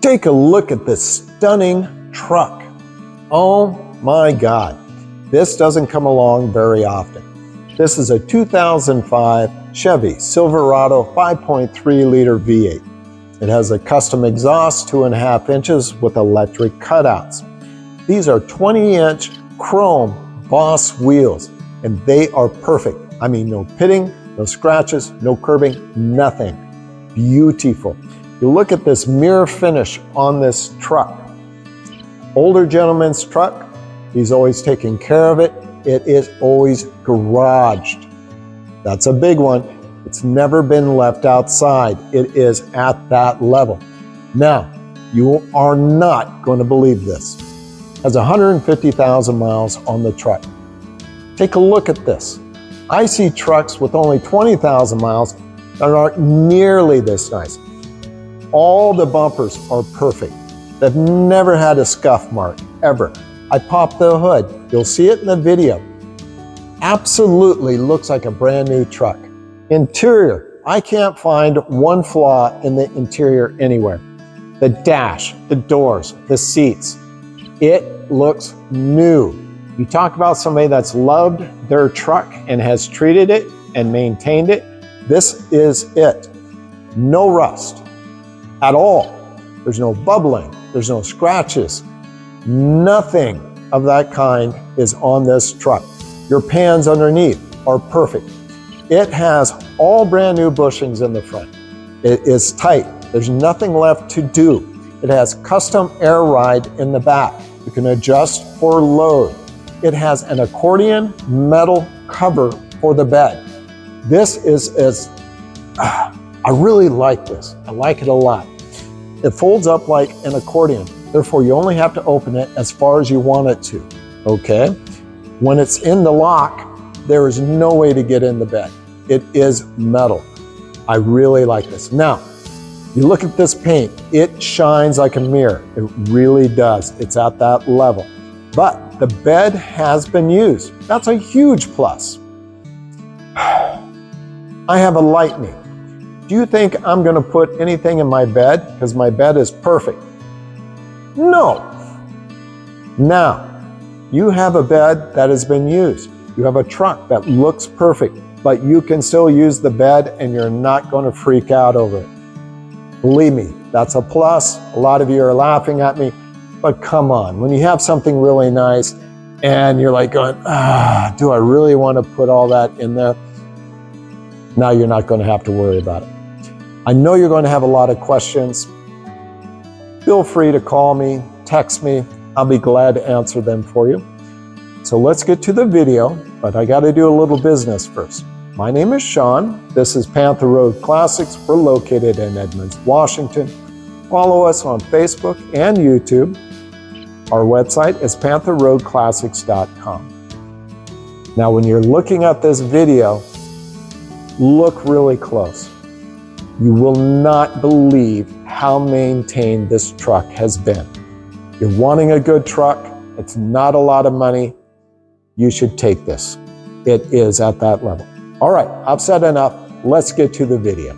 Take a look at this stunning truck. Oh my God, this doesn't come along very often. This is a 2005 Chevy Silverado 5.3 liter V8. It has a custom exhaust 2.5 inches with electric cutouts. These are 20-inch chrome Boss wheels, and they are perfect. I mean, no pitting, no scratches, no curbing, nothing. Beautiful. You look at this mirror finish on this truck. Older gentleman's truck, he's always taking care of it. It is always garaged. That's a big one. It's never been left outside. It is at that level. Now, you are not going to believe this. It has 150,000 miles on the truck. Take a look at this. I see trucks with only 20,000 miles that aren't nearly this nice. All the bumpers are perfect. They've never had a scuff mark, ever. I popped the hood. You'll see it in the video. Absolutely looks like a brand new truck. Interior, I can't find one flaw in the interior anywhere. The dash, the doors, the seats, it looks new. You talk about somebody that's loved their truck and has treated it and maintained it. This is it. No rust at all. There's no bubbling. There's no scratches. Nothing of that kind is on this truck. Your pans underneath are perfect. It has all brand new bushings in the front. It is tight. There's nothing left to do. It has custom air ride in the back. You can adjust for load. It has an accordion metal cover for the bed. This is I really like this. I like it a lot. It folds up like an accordion. Therefore, you only have to open it as far as you want it to, okay? When it's in the lock, there is no way to get in the bed. It is metal. I really like this. Now, you look at this paint, it shines like a mirror. It really does. It's at that level. But the bed has been used. That's a huge plus. I have a Lightning. Do you think I'm going to put anything in my bed because my bed is perfect? No. Now, you have a bed that has been used. You have a truck that looks perfect, but you can still use the bed and you're not going to freak out over it. Believe me, that's a plus. A lot of you are laughing at me, but come on. When you have something really nice and you're like going, do I really want to put all that in there? Now you're not going to have to worry about it. I know you're going to have a lot of questions. Feel free to call me, text me. I'll be glad to answer them for you. So let's get to the video, but I got to do a little business first. My name is Sean. This is Panther Road Classics. We're located in Edmonds, Washington. Follow us on Facebook and YouTube. Our website is pantherroadclassics.com. Now, when you're looking at this video, look really close. You will not believe how maintained this truck has been. You're wanting a good truck. It's not a lot of money. You should take this. It is at that level. All right, I've said enough. Let's get to the video.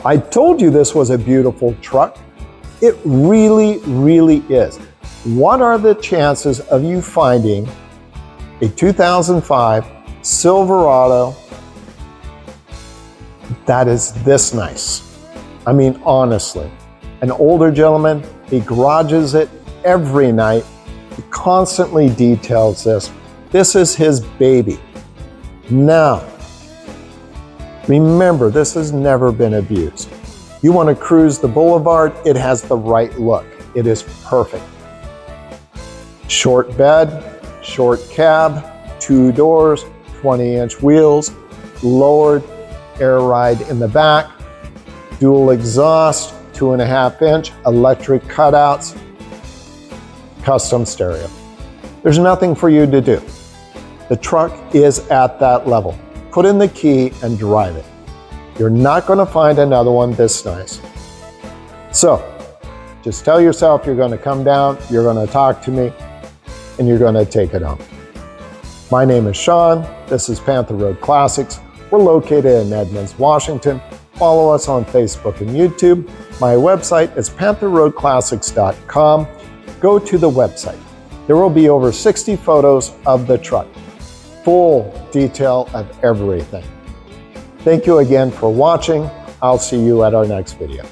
I told you this was a beautiful truck. It really, really is. What are the chances of you finding a 2005 Silverado that is this nice? I mean, honestly, an older gentleman, he garages it every night. He constantly details this. This is his baby. Now, remember, this has never been abused. You want to cruise the boulevard, it has the right look. It is perfect. Short bed, short cab, 2 doors, 20-inch wheels, lowered air ride in the back, dual exhaust, 2.5-inch electric cutouts, custom stereo. There's nothing for you to do. The truck is at that level. Put in the key and drive it. You're not going to find another one this nice. So, just tell yourself you're going to come down, you're going to talk to me, and you're going to take it home. My name is Sean. This is Panther Road Classics. We're located in Edmonds, Washington. Follow us on Facebook and YouTube. My website is pantherroadclassics.com. Go to the website. There will be over 60 photos of the truck. Full detail of everything. Thank you again for watching. I'll see you at our next video.